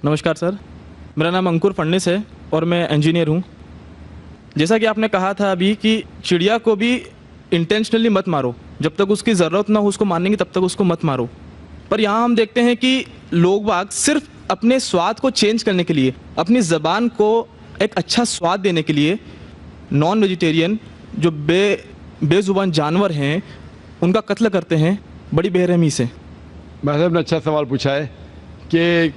नमस्कार सर, मेरा नाम अंकुर फडणीस है और मैं इंजीनियर हूँ। जैसा कि आपने कहा था अभी कि चिड़िया को भी इंटेंशनली मत मारो, जब तक उसकी ज़रूरत ना हो उसको मारने की तब तक उसको मत मारो। पर यहाँ हम देखते हैं कि लोग बाग सिर्फ अपने स्वाद को चेंज करने के लिए, अपनी ज़बान को एक अच्छा स्वाद देने के लिए नॉन वेजिटेरियन जो बेज़ुबान जानवर हैं उनका कत्ल करते हैं बड़ी बेरहमी से। भाई साहब ने अच्छा सवाल पूछा है कि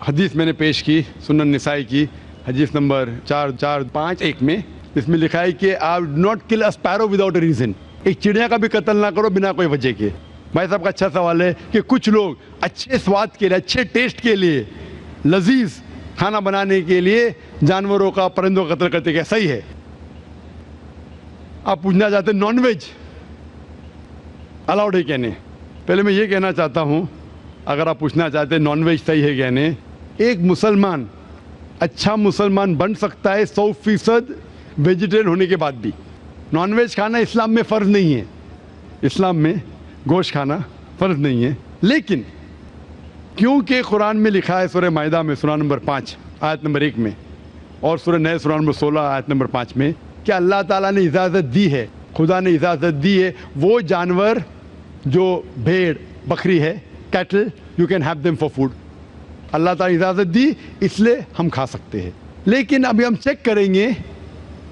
हदीस मैंने पेश की सुनन निसाई की हदीस नंबर 4451 में, इसमें लिखा है कि आप not kill a sparrow without a reason, एक चिड़िया का भी कत्ल ना करो बिना कोई वजह के। भाई साहब का अच्छा सवाल है कि कुछ लोग अच्छे स्वाद के लिए, अच्छे टेस्ट के लिए, लजीज खाना बनाने के लिए जानवरों का, परिंदों का कत्ल करते, क्या सही है? आप पूछना चाहते नॉन वेज अलाउड है क्या नहीं? पहले मैं ये कहना चाहता हूँ, अगर आप पूछना चाहते हैं नॉन वेज सही है क्या नहीं, एक मुसलमान अच्छा मुसलमान बन सकता है 100% वेजिटेरियन होने के बाद भी। नॉन वेज खाना इस्लाम में फ़र्ज़ नहीं है, इस्लाम में गोश्त खाना फ़र्ज़ नहीं है, लेकिन क्योंकि कुरान में लिखा है सूरह माइदा में सूरा नंबर 5 आयत नंबर 1 में और सूरह नए सूरा नंबर 16 आयत नंबर 5 में कि अल्लाह ताला ने इजाज़त दी है, खुदा ने इजाज़त दी है, वो जानवर जो भेड़ बकरी है, cattle, you can have them for food. Allah ताला इजाज़त दी इसलिए हम खा सकते हैं। लेकिन अभी हम चेक करेंगे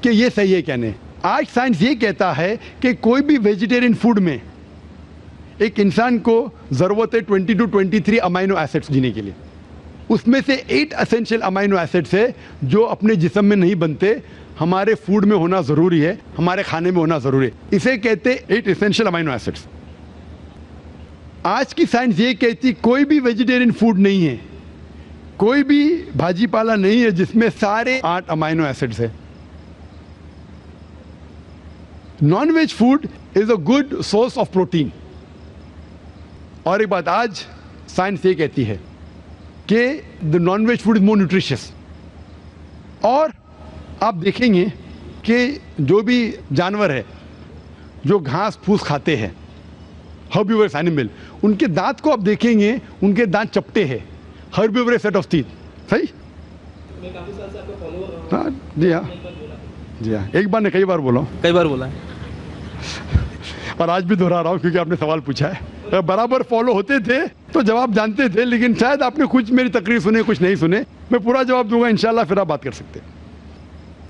कि ये सही है क्या नहीं। आज साइंस ये कहता है कि कोई भी वेजिटेरियन फूड में एक इंसान को ज़रूरत है 20 to 23 अमाइनो एसिड्स जीने के लिए। उसमें से 8 एसेंशियल अमाइनो एसिड्स है जो अपने जिस्म में नहीं बनते, हमारे फूड में होना ज़रूरी है, हमारे खाने में होना ज़रूरी है। इसे कहते 8 एसेंशियल अमाइनो एसिड्स। आज की साइंस ये कहती कोई भी वेजिटेरियन फूड नहीं है, कोई भी भाजी पाला नहीं है जिसमें सारे 8 अमाइनो एसिड्स है। Non veg food is a good source of protein. और एक बात आज साइंस ये कहती है कि the non veg food is more nutritious. और आप देखेंगे कि जो भी जानवर है जो घास फूस खाते हैं, हर्बिवरस एनिमल, उनके दांत को आप देखेंगे, उनके दांत चपटे हैं, हर्बिवरस सेट ऑफ टीथ। सही? मैं काफ़ी साल से आपका फॉलोअर रहा हूं। हाँ जी, हाँ जी, हाँ, एक बार ने कई बार बोला हूँ, कई बार बोला है और आज भी दोहरा रहा हूँ क्योंकि आपने सवाल पूछा है। बराबर फॉलो होते थे तो जवाब जानते थे, लेकिन शायद आपने कुछ मेरी तकरीर सुने, कुछ नहीं सुने। मैं पूरा जवाब दूंगा इंशाल्लाह, फिर आप बात कर सकते हैं।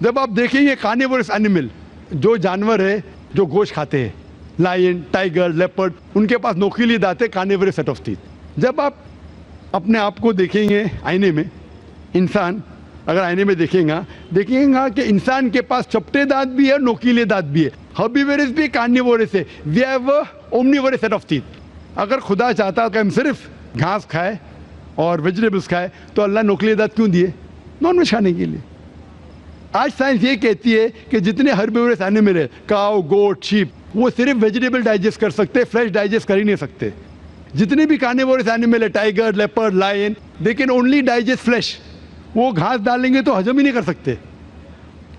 जब आप देखेंगे कार्निवोरस एनिमल, जो जानवर है जो गोश्त खाते हैं, लायन, टाइगर, लेपर्ड, उनके पास नोकीली दांत है, कार्निवोरस सेट ऑफ टीथ। जब आप अपने आप को देखेंगे आईने में, इंसान अगर आईने में देखेंगे कि इंसान के पास चपटे दांत भी है, नोकीले दांत भी है, हर्बिवोरस भी, कार्निवोरस है। We have omnivorous set of teeth. अगर खुदा चाहता कि हम सिर्फ घास खाए और वेजिटेबल्स खाए तो अल्लाह नोकीले दांत क्यों दिए? नॉन वेज खाने के लिए। आज साइंस ये कहती है कि जितने हर्बिवोरस एनिमल है, काऊ, गोट, शीप, वो सिर्फ वेजिटेबल डाइजेस्ट कर सकते, फ्रेश डाइजेस्ट कर ही नहीं सकते। जितने भी कार्निवोरस एनिमल है, tiger, leopard, lion, they can only digest flesh. वो घास डालेंगे तो हजम ही नहीं कर सकते।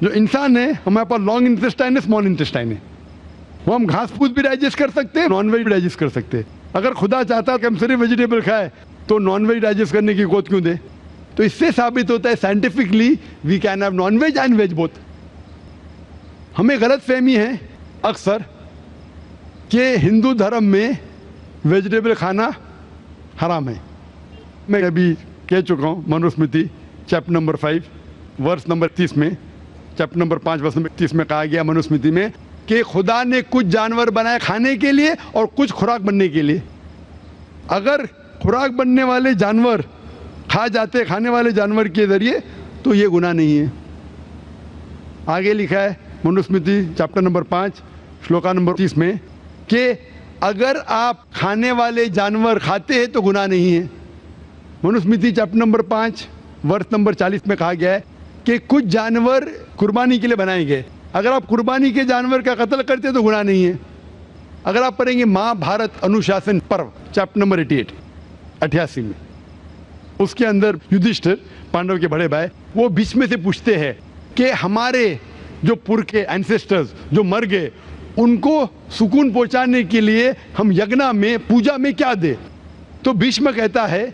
जो इंसान है, हमारे पास लॉन्ग इंटेस्टाइन है, स्मॉल इंटेस्टाइन है, वो हम घास फूस भी डाइजेस्ट कर सकते हैं, नॉन वेज भी डाइजेस्ट कर सकते हैं। अगर खुदा चाहता कि हम सिर्फ वेजिटेबल खाए तो नॉन वेज डाइजेस्ट करने की गोद क्यों दे? तो इससे साबित होता है scientifically we can have non veg and veg both. हमें गलत फहमी है अक्सर कि हिंदू धर्म में वेजिटेबल खाना हराम है। मैं अभी कह चुका हूँ, Manusmriti chapter number 5 verse number 30 में, चैप्टर नंबर 5 वर्स नंबर 30 में कहा गया मनुस्मृति में कि खुदा ने कुछ जानवर बनाए खाने के लिए और कुछ खुराक बनने के लिए। अगर खुराक बनने वाले जानवर खा जाते खाने वाले जानवर के ज़रिए तो ये गुनाह नहीं है। आगे लिखा है Manusmriti chapter number 5 shloka number 30 में कि अगर आप खाने वाले जानवर खाते हैं तो गुनाह नहीं है। मनुस्मृति चैप्टर नंबर 5 वर्ष नंबर 40 में कहा गया है कि कुछ जानवर कुर्बानी के लिए बनाए गए, अगर आप कुर्बानी के जानवर का कत्ल करते हैं तो गुनाह नहीं है। अगर आप पढ़ेंगे महाभारत अनुशासन पर्व चैप्टर नंबर 88 में, उसके अंदर युधिष्ठिर, पांडव के बड़े भाई, वो बीच में से पूछते हैं कि हमारे जो पुरखे एंसेस्टर्स जो मर गए उनको सुकून पहुंचाने के लिए हम यज्ञ में, पूजा में क्या दे? तो भीष्म कहता है